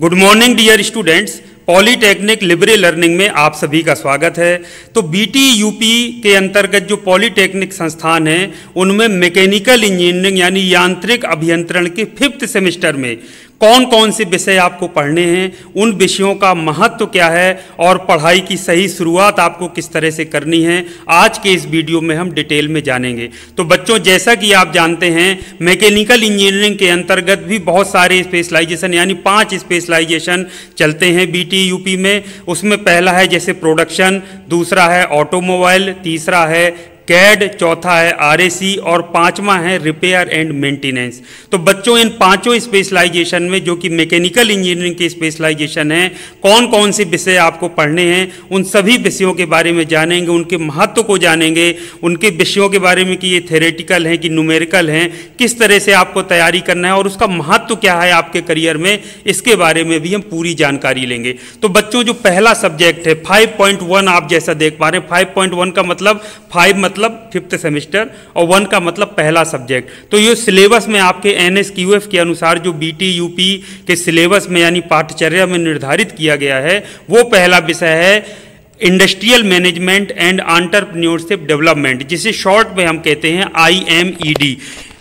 Good morning dear students. Polytechnic libre learning में आप सभी का स्वागत है। तो बीटी यूपी के अंतर्गत जो पॉलीटेक्निक संस्थान हैं उनमें मैकेनिकल इंजीनियरिंग यानी यांत्रिक अभियंत्रण के 5th सेमेस्टर में कौन कौन से विषय आपको पढ़ने हैं, उन विषयों का महत्व क्या है और पढ़ाई की सही शुरुआत आपको किस तरह से करनी है, आज के इस वीडियो में हम डिटेल में जानेंगे। तो बच्चों, जैसा कि आप जानते हैं मैकेनिकल इंजीनियरिंग के अंतर्गत भी बहुत सारे स्पेशलाइजेशन यानी 5 स्पेशलाइजेशन चलते हैं बीटी यूपी में। उसमें पहला है जैसे प्रोडक्शन, दूसरा है ऑटोमोबाइल, तीसरा है कैड, चौथा है आरएसी और 5वां है रिपेयर एंड मेंटेनेंस। तो बच्चों, इन 5 स्पेशलाइजेशन में जो कि मैकेनिकल इंजीनियरिंग के स्पेशलाइजेशन हैं, कौन कौन से विषय आपको पढ़ने हैं, उन सभी विषयों के बारे में जानेंगे, उनके महत्व को जानेंगे, उनके विषयों के बारे में कि ये थ्योरेटिकल हैं कि न्यूमेरिकल हैं, किस तरह से आपको तैयारी करना है और उसका महत्व क्या है आपके करियर में, इसके बारे में भी हम पूरी जानकारी लेंगे। तो बच्चों, जो पहला सब्जेक्ट है 5.1 आप जैसा देख पा रहे हैं, 5.1 का मतलब 5 मतलब 5th सेमेस्टर और 1 का मतलब पहला सब्जेक्ट। तो ये सिलेबस में आपके NSQF के अनुसार जो बीटी यूपी के सिलेबस में यानी पाठ्यचर्या में निर्धारित किया गया है, वो पहला विषय है industrial management and entrepreneurship development, जिसे शॉर्ट में हम कहते हैं IMED।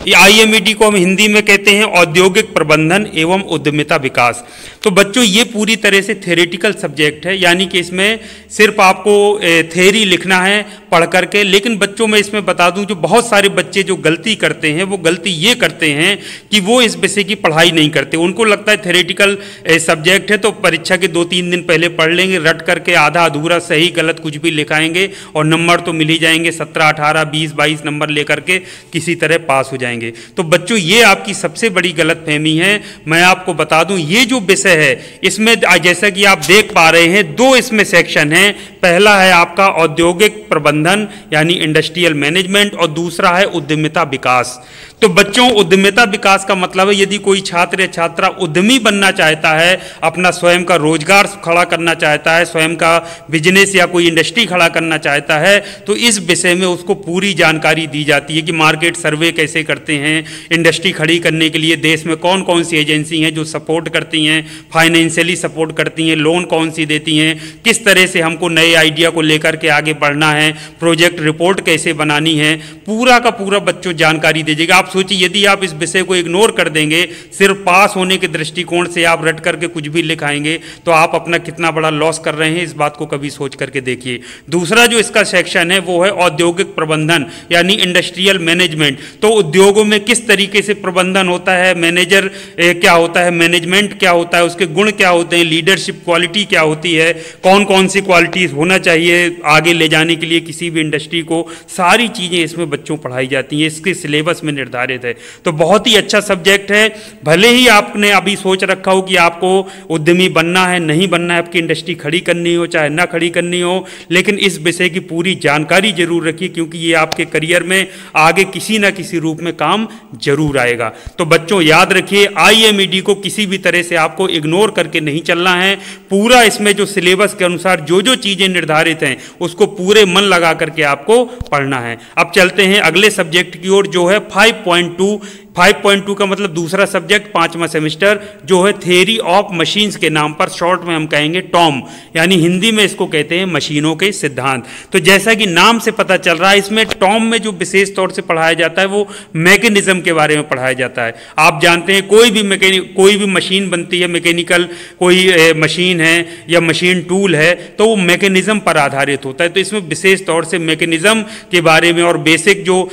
IMED को हम हिंदी में कहते हैं औद्योगिक प्रबंधन एवं उद्यमिता विकास। तो बच्चों, ये पूरी तरह से थ्योरेटिकल सब्जेक्ट है, यानी कि इसमें सिर्फ आपको थ्योरी लिखना है पढ़ करके। लेकिन बच्चों, मैं इसमें बता दूं, जो बहुत सारे बच्चे जो गलती करते हैं वो गलती ये करते हैं कि वो इस विषय की पढ़ाई नहीं करते। उनको लगता है थ्योरेटिकल सब्जेक्ट है तो परीक्षा के 2-3 दिन पहले पढ़ लेंगे, रट करके आधा अधूरा सही गलत कुछ भी लिखाएंगे और नंबर तो मिल ही जाएंगे, 17, 18, 20, 22 नंबर लेकर के किसी तरह पास हो जाएंगे। तो बच्चों, ये आपकी सबसे बड़ी गलतफहमी है। मैं आपको बता दूं, ये जो विषय है इसमें जैसा कि आप देख पा रहे हैं 2 इसमें सेक्शन हैं। पहला है आपका औद्योगिक प्रबंधन यानी इंडस्ट्रियल मैनेजमेंट और दूसरा है उद्यमिता विकास। तो बच्चों, उद्यमिता विकास का मतलब है यदि कोई छात्र या छात्रा उद्यमी बनना चाहता है, अपना स्वयं का रोजगार खड़ा करना चाहता है, स्वयं का बिजनेस या कोई इंडस्ट्री खड़ा करना चाहता है, तो इस विषय में उसको पूरी जानकारी दी जाती है कि मार्केट सर्वे कैसे करते हैं, इंडस्ट्री खड़ी करने के लिए देश में कौन कौन सी एजेंसी हैं जो सपोर्ट करती हैं, फाइनेंशियली सपोर्ट करती हैं, लोन कौन सी देती हैं, किस तरह से हमको नए आइडिया को लेकर के आगे बढ़ना है, प्रोजेक्ट रिपोर्ट कैसे बनानी है, पूरा का पूरा बच्चों जानकारी दीजिएगा। आप सोचिए, यदि आप इस विषय को इग्नोर कर देंगे, सिर्फ पास होने के दृष्टिकोण से आप रट करके कुछ भी लिखाएंगे, तो आप अपना कितना बड़ा लॉस कर रहे हैं, इस बात को कभी सोच करके देखिए। दूसरा जो इसका सेक्शन है वो है औद्योगिक प्रबंधन यानी इंडस्ट्रियल मैनेजमेंट। तो उद्योगों में किस तरीके से प्रबंधन होता है, मैनेजर क्या होता है, मैनेजमेंट क्या होता है, उसके गुण क्या होते हैं, लीडरशिप क्वालिटी क्या होती है, कौन कौन सी क्वालिटीज होना चाहिए आगे ले जाने के लिए किसी भी इंडस्ट्री को, सारी चीज़ें इसमें बच्चों पढ़ाई जाती हैं, इसके सिलेबस में निर्धारित है। तो बहुत ही अच्छा सब्जेक्ट है। भले ही आपने अभी सोच रखा हो कि आपको उद्यमी बनना है, नहीं बनना है, आपकी इंडस्ट्री खड़ी करनी हो चाहे ना खड़ी करनी हो, लेकिन इस विषय की पूरी जानकारी जरूर रखिए, क्योंकि ये आपके करियर में आगे किसी ना किसी रूप में काम जरूर आएगा। तो बच्चों, याद रखिए, IMED को किसी भी तरह से आपको इग्नोर करके नहीं चलना है। पूरा इसमें जो सिलेबस के अनुसार जो जो चीजें निर्धारित हैं उसको पूरे मन लगा करके आपको पढ़ना है। अब चलते हैं अगले सब्जेक्ट की ओर, जो है 5.2 का मतलब दूसरा सब्जेक्ट 5वां सेमेस्टर, जो है थ्योरी ऑफ मशीन्स के नाम पर शॉर्ट में हम कहेंगे टॉम, यानी हिंदी में इसको कहते हैं मशीनों के सिद्धांत। तो जैसा कि नाम से पता चल रहा है, इसमें टॉम में जो विशेष तौर से पढ़ाया जाता है वो मैकेनिज्म के बारे में पढ़ाया जाता है। आप जानते हैं कोई भी मशीन बनती है, मैकेनिकल कोई मशीन है या मशीन टूल है, तो वो मैकेनिज्म पर आधारित होता है। तो इसमें विशेष तौर से मैकेनिज्म के बारे में और बेसिक जो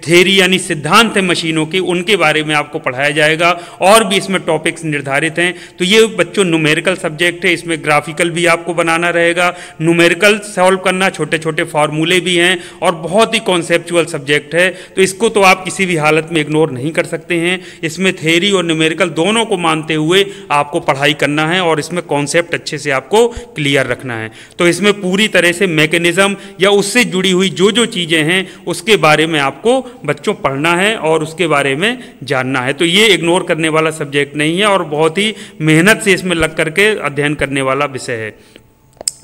थ्योरी यानी सिद्धांत है मशीनों की, उनके बारे में आपको पढ़ाया जाएगा। और भी इसमें टॉपिक्स निर्धारित हैं। तो ये बच्चों न्यूमेरिकल सब्जेक्ट है, इसमें ग्राफिकल भी आपको बनाना रहेगा, न्यूमेरिकल सॉल्व करना, छोटे छोटे फार्मूले भी हैं और बहुत ही कॉन्सेप्चुअल सब्जेक्ट है। तो इसको तो आप किसी भी हालत में इग्नोर नहीं कर सकते हैं। इसमें थ्योरी और न्यूमेरिकल दोनों को मानते हुए आपको पढ़ाई करना है और इसमें कॉन्सेप्ट अच्छे से आपको क्लियर रखना है। तो इसमें पूरी तरह से मैकेनिज्म या उससे जुड़ी हुई जो जो चीज़ें हैं उसके बारे में आपको बच्चों पढ़ना है और उसके बारे में जानना है। तो ये इग्नोर करने वाला सब्जेक्ट नहीं है और बहुत ही मेहनत से इसमें लग करके अध्ययन करने वाला विषय है।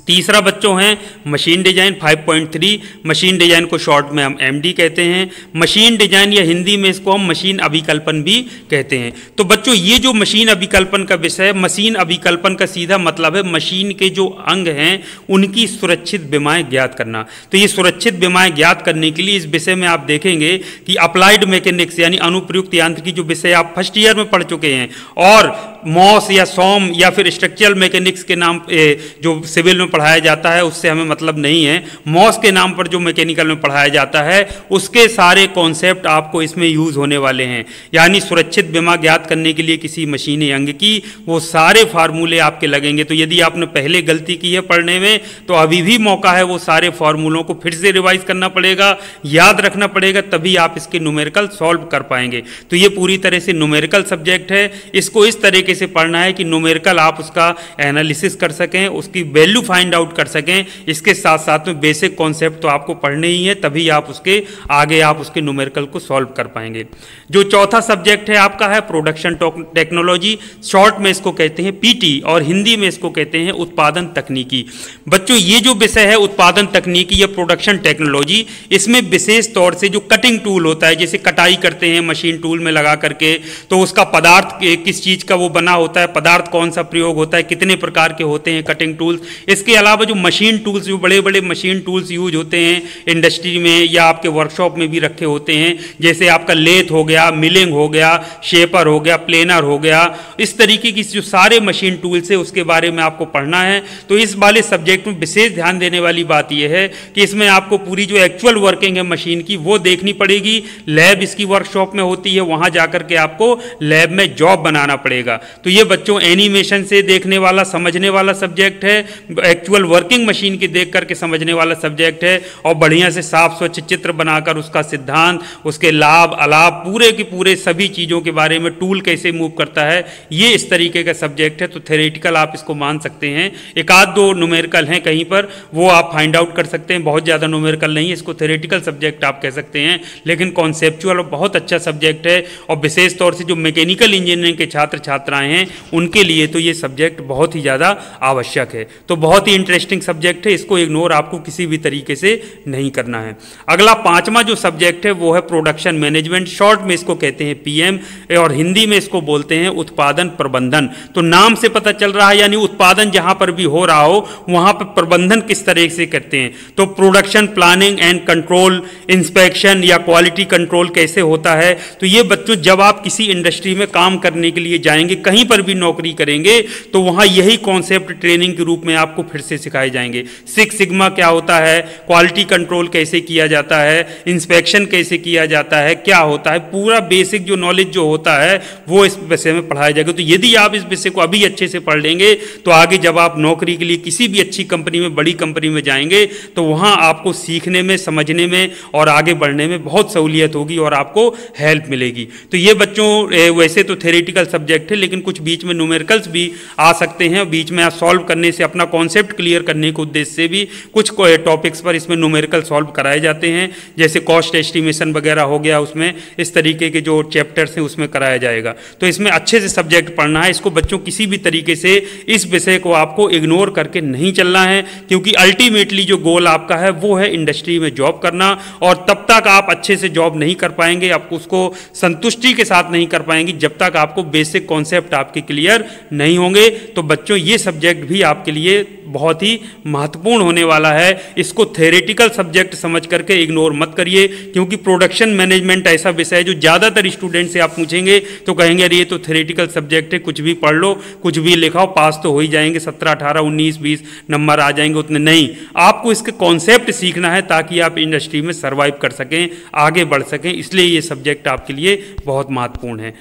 तीसरा बच्चों हैं मशीन डिजाइन 5.3। मशीन डिजाइन को शॉर्ट में हम एमडी कहते हैं। मशीन डिजाइन या हिंदी में इसको हम मशीन अभिकल्पन भी कहते हैं। तो बच्चों ये जो मशीन अभिकल्पन का विषय है, मशीन अभिकल्पन का सीधा मतलब है मशीन के जो अंग हैं उनकी सुरक्षित विमाएं ज्ञात करना। तो ये सुरक्षित विमाएं ज्ञात करने के लिए इस विषय में आप देखेंगे कि अप्लाइड मैकेनिक्स यानी अनुप्रयुक्त यांत्रिकी जो विषय आप फर्स्ट ईयर में पढ़ चुके हैं, और मॉस या सॉम या फिर स्ट्रक्चरल मैकेनिक्स के नाम जो सिविल में पढ़ाया जाता है उससे हमें मतलब नहीं है। मॉस के नाम पर जो मैकेनिकल में पढ़ाया जाता है उसके सारे कॉन्सेप्ट आपको इसमें यूज होने वाले हैं। यानी सुरक्षित विमा ज्ञात करने के लिए किसी मशीनी अंग की वो सारे फार्मूले आपके लगेंगे। तो यदि आपने पहले गलती की है पढ़ने में तो अभी भी मौका है वो सारे फार्मूलों को फिर से रिवाइज करना पड़ेगा, याद रखना पड़ेगा, तभी आप इसके न्यूमेरिकल सॉल्व कर पाएंगे। तो ये पूरी तरह से न्यूमेरिकल सब्जेक्ट है। इसको इस तरीके से पढ़ना है कि न्यूमेरिकल आप उसका एनालिसिस कर सकें, उसकी वैल्यू फाइंड आउट कर सकें। इसके साथ साथ में बेसिक कॉन्सेप्ट तो आपको पढ़ने ही है, तभी आप उसके आगे आप उसके न्यूमेरिकल को सॉल्व कर पाएंगे। जो चौथा सब्जेक्ट है आपका है प्रोडक्शन टेक्नोलॉजी, शॉर्ट में इसको कहते हैं पीटी और हिंदी में इसको कहते हैं उत्पादन तकनीकी। बच्चों ये जो विषय है उत्पादन तकनीकी या प्रोडक्शन टेक्नोलॉजी, इसमें विशेष तौर से जो कटिंग टूल होता है, जैसे कटाई करते हैं मशीन टूल में लगा करके, तो उसका पदार्थ किस चीज का वो बना होता है, पदार्थ कौन सा प्रयोग होता है, कितने प्रकार के होते हैं कटिंग टूल्स। इसके अलावा जो मशीन टूल्स, जो बड़े बड़े मशीन टूल्स यूज होते हैं इंडस्ट्री में या आपके वर्कशॉप में भी रखे होते हैं, जैसे आपका लेथ हो गया, मिलिंग हो गया, शेपर हो गया, प्लेनर हो गया, इस तरीके की जो सारे मशीन टूल्स है उसके बारे में आपको पढ़ना है। तो इस वाले सब्जेक्ट में विशेष ध्यान देने वाली बात यह है कि इसमें आपको पूरी जो एक्चुअल वर्किंग है मशीन की वो देखनी पड़ेगी। लैब इसकी वर्कशॉप में होती है, वहां जाकर के आपको लैब में जॉब बनाना पड़ेगा। तो ये बच्चों एनिमेशन से देखने वाला समझने वाला सब्जेक्ट है, एक्चुअल वर्किंग मशीन की देख करके समझने वाला सब्जेक्ट है, और बढ़िया से साफ स्वच्छ चित्र बनाकर उसका सिद्धांत, उसके लाभ अलाभ, पूरे के पूरे सभी चीज़ों के बारे में, टूल कैसे मूव करता है, ये इस तरीके का सब्जेक्ट है। तो थ्योरेटिकल आप इसको मान सकते हैं। एक आध दो न्यूमेरिकल हैं कहीं पर, वो आप फाइंड आउट कर सकते हैं, बहुत ज़्यादा न्यूमेरिकल नहीं है, इसको थ्योरेटिकल सब्जेक्ट आप कह सकते हैं, लेकिन कॉन्सेप्चुअल बहुत अच्छा सब्जेक्ट है। और विशेष तौर से जो मैकेनिकल इंजीनियरिंग के छात्र छात्राएं हैं उनके लिए तो ये सब्जेक्ट बहुत ही ज़्यादा आवश्यक है। तो बहुत ही इंटरेस्टिंग सब्जेक्ट है, इसको इग्नोर आपको किसी भी तरीके से नहीं करना है। अगला पांचवा जो सब्जेक्ट है वो है प्रोडक्शन मैनेजमेंट, शॉर्ट में इसको कहते हैं पीएम और हिंदी में इसको बोलते हैं उत्पादन प्रबंधन। तो नाम से पता चल रहा है, यानी उत्पादन जहां पर भी हो रहा हो वहां पर प्रबंधन किस तरह से करते हैं। तो production planning and control, inspection या क्वालिटी कंट्रोल कैसे होता है। तो ये बच्चों जब आप किसी इंडस्ट्री में काम करने के लिए जाएंगे, कहीं पर भी नौकरी करेंगे, तो वहां यही कॉन्सेप्ट ट्रेनिंग के रूप में आपको फिर से सिखाए जाएंगे। सिक्स सिग्मा क्या होता है, क्वालिटी कंट्रोल कैसे किया जाता है, इंस्पेक्शन कैसे किया जाता है, क्या होता है, पूरा बेसिक जो नॉलेज जो होता है वो इस विषय में पढ़ाया जाएगा। तो यदि आप इस विषय को अभी अच्छे से पढ़ लेंगे तो आगे जब आप नौकरी के लिए किसी भी अच्छी कंपनी में, बड़ी कंपनी में जाएंगे तो वहां आपको सीखने में, समझने में और आगे बढ़ने में बहुत सहूलियत होगी और आपको हेल्प मिलेगी। तो ये बच्चों वैसे तो थ्योरेटिकल सब्जेक्ट है, लेकिन कुछ बीच में न्यूमेरिकल्स भी आ सकते हैं। बीच में आप सॉल्व करने से, अपना कॉन्सेप्ट क्लियर करने के उद्देश्य से भी कुछ टॉपिक्स पर इसमें न्यूमेरिकल सॉल्व कराए जाते हैं, जैसे कॉस्ट एस्टिमेशन वगैरह हो गया, उसमें इस तरीके के जो चैप्टर्स हैं उसमें कराया जाएगा। तो इसमें अच्छे से सब्जेक्ट पढ़ना है। इसको बच्चों किसी भी तरीके से इस विषय को आपको इग्नोर करके नहीं चलना है, क्योंकि अल्टीमेटली जो गोल आपका है वो है इंडस्ट्री में जॉब करना, और तब तक आप अच्छे से जॉब नहीं कर पाएंगे, आप उसको संतुष्टि के साथ नहीं कर पाएंगे जब तक आपको बेसिक कॉन्सेप्ट आपके क्लियर नहीं होंगे। तो बच्चों ये सब्जेक्ट भी आपके लिए बहुत ही महत्वपूर्ण होने वाला है। इसको थ्योरेटिकल सब्जेक्ट समझ करके इग्नोर मत करिए, क्योंकि प्रोडक्शन मैनेजमेंट ऐसा विषय है जो ज़्यादातर स्टूडेंट से आप पूछेंगे तो कहेंगे अरे ये तो थ्योरेटिकल सब्जेक्ट है, कुछ भी पढ़ लो, कुछ भी लिखाओ, पास तो हो ही जाएंगे, 17, 18, 19, 20 नंबर आ जाएंगे, उतने नहीं। आपको इसके कॉन्सेप्ट सीखना है ताकि आप इंडस्ट्री में सर्वाइव कर सकें, आगे बढ़ सकें, इसलिए ये सब्जेक्ट आपके लिए बहुत महत्वपूर्ण है।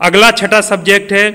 अगला छठा सब्जेक्ट है,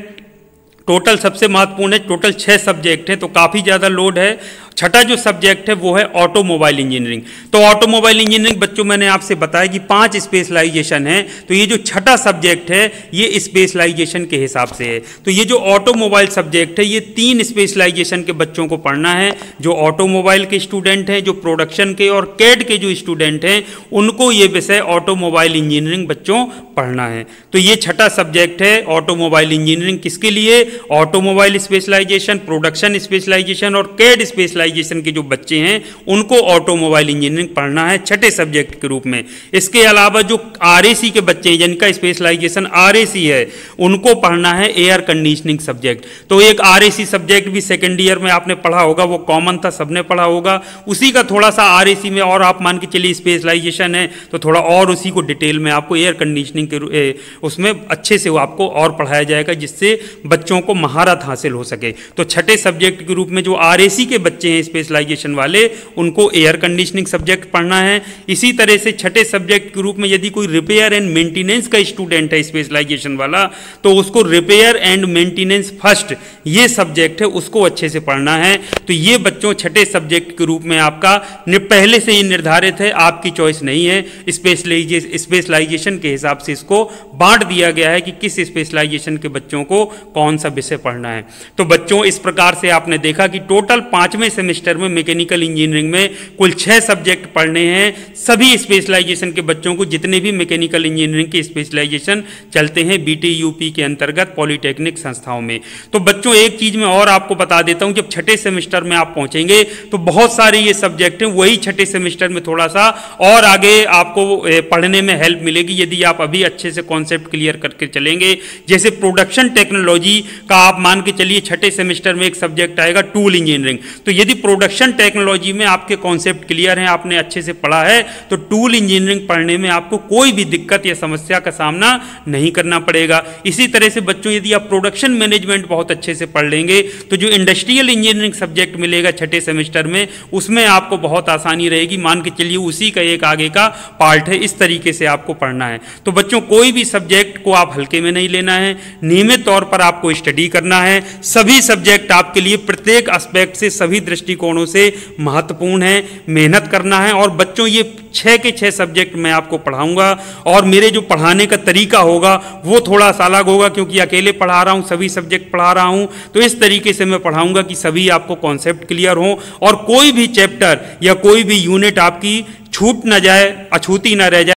टोटल सबसे महत्वपूर्ण है, टोटल 6 सब्जेक्ट है तो काफ़ी ज़्यादा लोड है। छठा जो सब्जेक्ट है वो है ऑटोमोबाइल इंजीनियरिंग। तो ऑटोमोबाइल इंजीनियरिंग बच्चों मैंने आपसे बताया कि 5 स्पेशलाइजेशन है, तो ये जो छठा सब्जेक्ट है ये स्पेशलाइजेशन के हिसाब से है। तो ये जो ऑटोमोबाइल सब्जेक्ट है ये 3 स्पेशलाइजेशन के बच्चों को पढ़ना है। जो ऑटोमोबाइल के स्टूडेंट हैं, जो प्रोडक्शन के और कैड के जो स्टूडेंट हैं, उनको ये विषय ऑटोमोबाइल इंजीनियरिंग बच्चों पढ़ना है। तो ये छठा सब्जेक्ट है ऑटोमोबाइल इंजीनियरिंग। किसके लिए? ऑटोमोबाइल स्पेशलाइजेशन, प्रोडक्शन स्पेशलाइजेशन और कैड स्पेशलाइजेशन स्पेशलाइजेशन के जो बच्चे हैं उनको ऑटोमोबाइल इंजीनियरिंग पढ़ना है छठे सब्जेक्ट के रूप में। इसके अलावा जो RAC के बच्चे हैं जिनका स्पेशलाइजेशन RAC है उनको पढ़ना है एयर कंडीशनिंग सब्जेक्ट। तो एक RAC सब्जेक्ट भी सेकेंड ईयर में आपने पढ़ा होगा, वो कॉमन था, सबने पढ़ा होगा। उसी का थोड़ा सा RAC में और आप मान के चलिए स्पेशलाइजेशन है तो थोड़ा और उसी को डिटेल में आपको एयर कंडीशनिंग के उसमें अच्छे से वो आपको और पढ़ाया जाएगा जिससे बच्चों को महारत हासिल हो सके। तो छठे सब्जेक्ट के रूप में जो RAC के बच्चे हैं स्पेशलाइजेशन वाले उनको एयर कंडीशनिंग सब्जेक्ट पढ़ना है। इसी तरह से छठे सब्जेक्ट के रूप में यदि कोई रिपेयर एंड मेंटेनेंस का स्टूडेंट है स्पेशलाइजेशन वाला तो उसको रिपेयर एंड मेंटेनेंस फर्स्ट ये सब्जेक्ट है उसको अच्छे से पढ़ना है। तो ये बच्चों छठे सब्जेक्ट के रूप में आपका पहले से ही निर्धारित है, आपकी चॉइस नहीं है। स्पेशलाइजेशन के हिसाब से इसको बांट दिया गया है कि किस स्पेशलाइजेशन के बच्चों को कौन सा विषय पढ़ना है। तो बच्चों इस प्रकार से आपने देखा कि टोटल 5वें सेमेस्टर में मैकेनिकल इंजीनियरिंग में कुल 6 सब्जेक्ट पढ़ने हैं सभी स्पेशलाइजेशन के बच्चों को, जितने भी मैकेनिकल इंजीनियरिंग के स्पेशलाइजेशन चलते हैं BTUP के अंतर्गत पॉलिटेक्निक संस्थाओं में। तो बच्चों एक चीज मैं और आपको बता देता हूं, जब छठे सेमेस्टर में आप पहुंचेंगे तो बहुत सारे ये सब्जेक्ट हैं, वही छठे सेमेस्टर में थोड़ा सा और आगे आपको पढ़ने में हेल्प मिलेगी यदि आप अभी अच्छे से कॉन्सेप्ट क्लियर करके चलेंगे। जैसे प्रोडक्शन टेक्नोलॉजी का आप मान के चलिए छठे सेमेस्टर में एक सब्जेक्ट आएगा टूल इंजीनियरिंग। तो यदि प्रोडक्शन टेक्नोलॉजी में आपके कॉन्सेप्ट क्लियर हैं, आपने अच्छे से पढ़ा है, तो टूल इंजीनियरिंग पढ़ने में आपको कोई भी दिक्कत या समस्या का सामना नहीं करना पड़ेगा। इसी तरह से बच्चों यदि आप प्रोडक्शन मैनेजमेंट बहुत अच्छे से पढ़ लेंगे तो जो इंडस्ट्रियल इंजीनियरिंग सब्जेक्ट मिलेगा छठे सेमेस्टर में उसमें आपको बहुत आसानी रहेगी। मान के चलिए उसी का एक आगे का पार्ट है, इस तरीके से आपको पढ़ना है। तो बच्चों कोई भी सब्जेक्ट को आप हल्के में नहीं लेना है, नियमित तौर पर आपको स्टडी करना है। सभी सब्जेक्ट आपके लिए प्रत्येक एस्पेक्ट से सभी दृष्टिकोणों से महत्वपूर्ण है, मेहनत करना है। और बच्चों ये 6 के 6 सब्जेक्ट मैं आपको पढ़ाऊंगा और मेरे जो पढ़ाने का तरीका होगा वो थोड़ा सा अलग होगा क्योंकि अकेले पढ़ा रहा हूं, सभी सब्जेक्ट पढ़ा रहा हूं। तो इस तरीके से मैं पढ़ाऊंगा कि सभी आपको कॉन्सेप्ट क्लियर हो और कोई भी चैप्टर या कोई भी यूनिट आपकी छूट ना जाए, अछूती ना रह जाए।